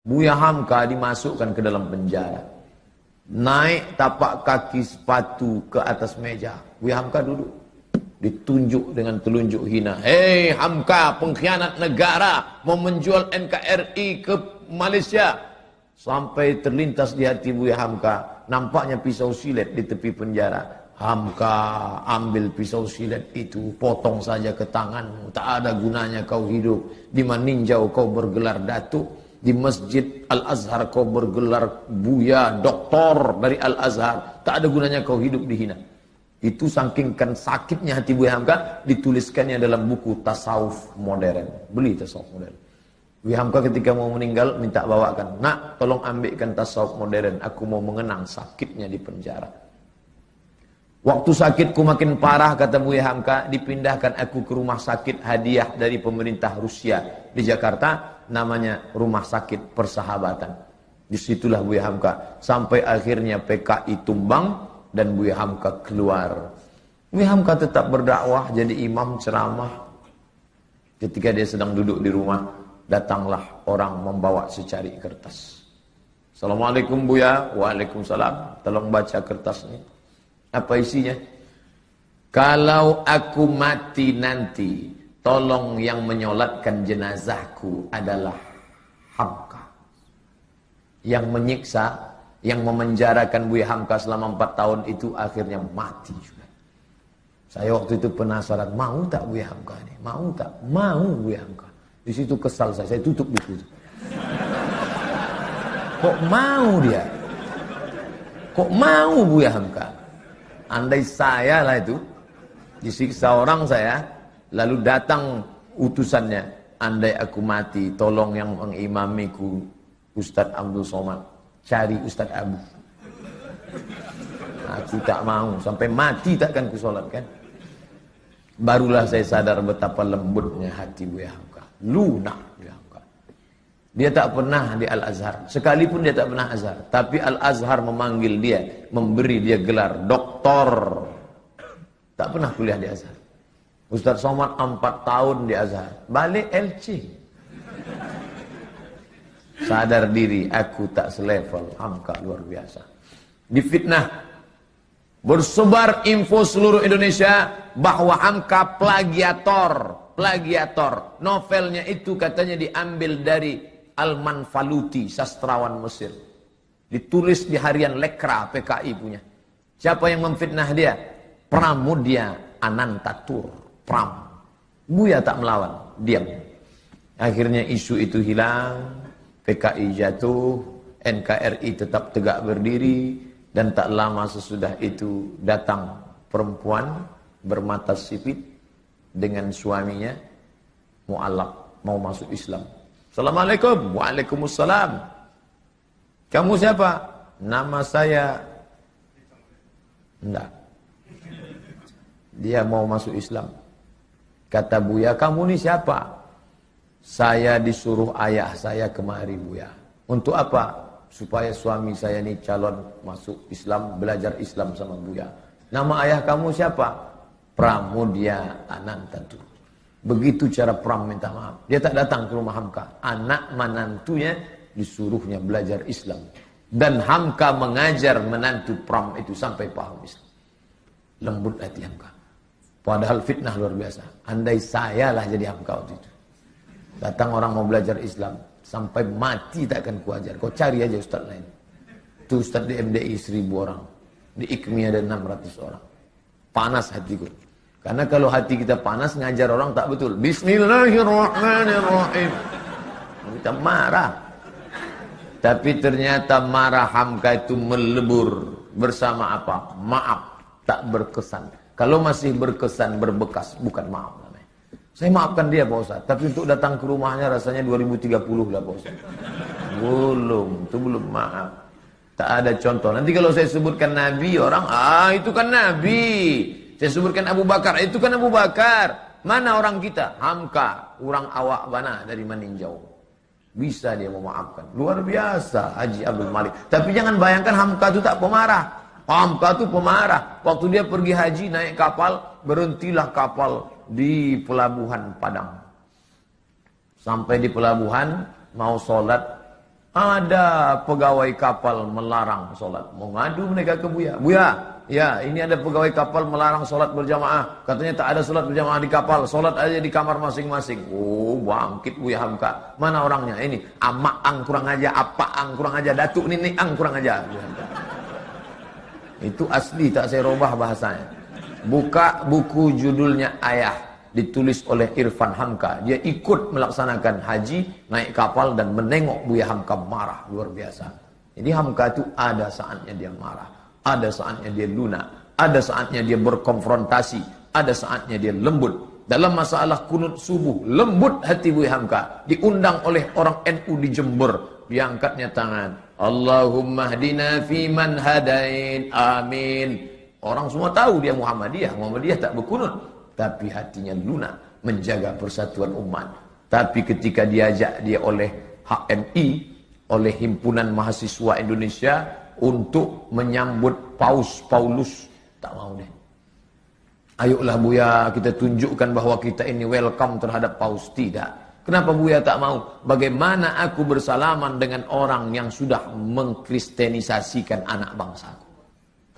Buya Hamka dimasukkan ke dalam penjara. Naik tapak kaki sepatu ke atas meja. Buya Hamka duduk. Ditunjuk dengan telunjuk hina. Hei Hamka, pengkhianat negara, mau menjual NKRI ke Malaysia. Sampai terlintas di hati Buya Hamka, nampaknya pisau silet di tepi penjara. Hamka, ambil pisau silet itu, potong saja ke tanganmu. Tak ada gunanya kau hidup. Di Maninjau kau bergelar datuk, di Masjid Al-Azhar kau bergelar buya, doktor dari Al-Azhar. Tak ada gunanya kau hidup dihina. Itu saking sakitnya hati Buya Hamka, dituliskannya dalam buku Tasawuf Modern. Beli Tasawuf Modern. Buya Hamka ketika mau meninggal minta bawakan, nak tolong ambilkan Tasawuf Modern, aku mau mengenang sakitnya di penjara. Waktu sakitku makin parah, kata Buya Hamka, dipindahkan aku ke rumah sakit hadiah dari pemerintah Rusia di Jakarta, namanya Rumah Sakit Persahabatan. Disitulah Buya Hamka sampai akhirnya PKI tumbang dan Buya Hamka keluar. Buya Hamka tetap berdakwah, jadi imam ceramah. Ketika dia sedang duduk di rumah, datanglah orang membawa secari kertas. Assalamualaikum Buya. Waalaikumsalam. Tolong baca kertas ini. Apa isinya? Kalau aku mati nanti, tolong yang menyolatkan jenazahku adalah Hamka. Yang menyiksa, yang memenjarakan Buya Hamka selama 4 tahun itu akhirnya mati juga. Saya waktu itu penasaran, mau tak Buya Hamka ini? Mau tak? Mau Buya Hamka. Di situ kesal saya tutup buku itu. Kok mau dia? Kok mau Buya Hamka? Andai saya lah itu, disiksa orang saya, lalu datang utusannya, andai aku mati, tolong yang mengimamiku Ustadz Abdul Somad. Cari Ustadz Abu. Aku tak mau. Sampai mati takkan ku solatkan. Barulah saya sadar betapa lembutnya hati Buya Hamka. Lunak Buya Hamka. Dia tak pernah di Al-Azhar. Sekalipun dia tak pernah Azhar. Tapi Al-Azhar memanggil dia. Memberi dia gelar doktor. Tak pernah kuliah di Azhar. Ustadz Somad 4 tahun di Azhar. Balik LC. Sadar diri, aku tak selevel. Hamka luar biasa. Difitnah. Bersebar info seluruh Indonesia bahwa Hamka plagiator. Plagiator. Novelnya itu katanya diambil dari Al-Manfaluti, sastrawan Mesir. Ditulis di harian Lekra, PKI punya. Siapa yang memfitnah dia? Pramudia Anantatur. Pram. Buya tak melawan. Diam. Akhirnya isu itu hilang. PKI jatuh, NKRI tetap tegak berdiri, dan tak lama sesudah itu datang perempuan bermata sipit dengan suaminya mu'alaq, mau masuk Islam. Assalamualaikum. Waalaikumsalam. Kamu siapa? Nama saya. Enggak. Dia mau masuk Islam. Kata Buya, kamu ni siapa? Saya disuruh ayah saya kemari Buya. Untuk apa? Supaya suami saya ini calon masuk Islam, belajar Islam sama Buya. Nama ayah kamu siapa? Pramudia Anantatur. Begitu cara Pram minta maaf. Dia tak datang ke rumah Hamka. Anak menantunya disuruhnya belajar Islam. Dan Hamka mengajar menantu Pram itu sampai paham Islam. Lembut hati Hamka. Padahal fitnah luar biasa. Andai saya lah jadi Hamka waktu itu. Datang orang mau belajar Islam. Sampai mati tak akan kuajar. Kau cari aja ustaz lain. Itu ustaz di MDI 1000 orang. Di IKMI ada 600 orang. Panas hatiku. Karena kalau hati kita panas, ngajar orang tak betul. Bismillahirrahmanirrahim. Kita marah. Tapi ternyata marah Hamka itu melebur. Bersama apa? Maaf. Tak berkesan. Kalau masih berkesan, berbekas. Bukan maaf. Saya maafkan dia Pak Ustaz, tapi untuk datang ke rumahnya rasanya 2030 lah Pak Ustaz. Belum, itu belum maaf. Tak ada contoh. Nanti kalau saya sebutkan Nabi, orang, itu kan Nabi. Saya sebutkan Abu Bakar, itu kan Abu Bakar. Mana orang kita? Hamka, orang awak bana dari Maninjau. Bisa dia memaafkan. Luar biasa Haji Abdul Malik. Tapi jangan bayangkan Hamka itu tak pemarah. Hamka itu pemarah. Waktu dia pergi haji naik kapal, berhentilah kapal di pelabuhan Padang. Sampai di pelabuhan mau sholat, Ada pegawai kapal melarang sholat. Mau ngadu mereka ke Buya. Buya, ya ini ada pegawai kapal melarang sholat berjamaah. Katanya tak ada sholat berjamaah di kapal. Sholat aja di kamar masing-masing. Oh, bangkit Buya Hamka. Mana orangnya? Ini amak ang kurang aja, apa ang kurang aja, datuk nenek ang kurang aja. Itu asli, tak saya robah bahasanya. Buka buku judulnya Ayah, ditulis oleh Irfan Hamka. Dia ikut melaksanakan haji, naik kapal dan menengok Buya Hamka marah luar biasa. Jadi Hamka itu ada saatnya dia marah, ada saatnya dia lunak, ada saatnya dia berkonfrontasi, ada saatnya dia lembut. Dalam masalah kunut subuh, lembut hati Buya Hamka. Diundang oleh orang NU di Jember, diangkatnya tangan. Allahumma hdina fiman hadain, amin. Orang semua tahu dia Muhammadiyah. Muhammadiyah tak berkunut, tapi hatinya lunak menjaga persatuan umat. Tapi ketika diajak dia oleh HMI, oleh Himpunan Mahasiswa Indonesia untuk menyambut Paus Paulus, tak mau deh. Ayolah Buya, kita tunjukkan bahwa kita ini welcome terhadap Paus. Tidak. Kenapa Buya tak mau? Bagaimana aku bersalaman dengan orang yang sudah mengkristenisasikan anak bangsaku?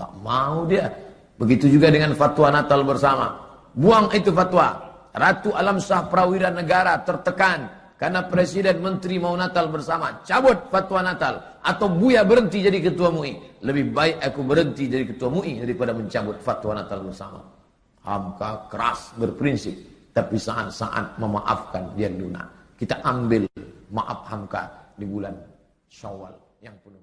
Tak mau dia. Begitu juga dengan fatwa Natal bersama. Buang itu fatwa. Ratu Alam Shah Prawira Negara tertekan karena Presiden Menteri mau Natal bersama. Cabut fatwa Natal. Atau Buya berhenti jadi ketua MUI. Lebih baik aku berhenti jadi ketua MUI daripada mencabut fatwa Natal bersama. Hamka keras berprinsip. Tapi saat-saat memaafkan dia lunak. Kita ambil maaf Hamka di bulan Syawal yang penuh.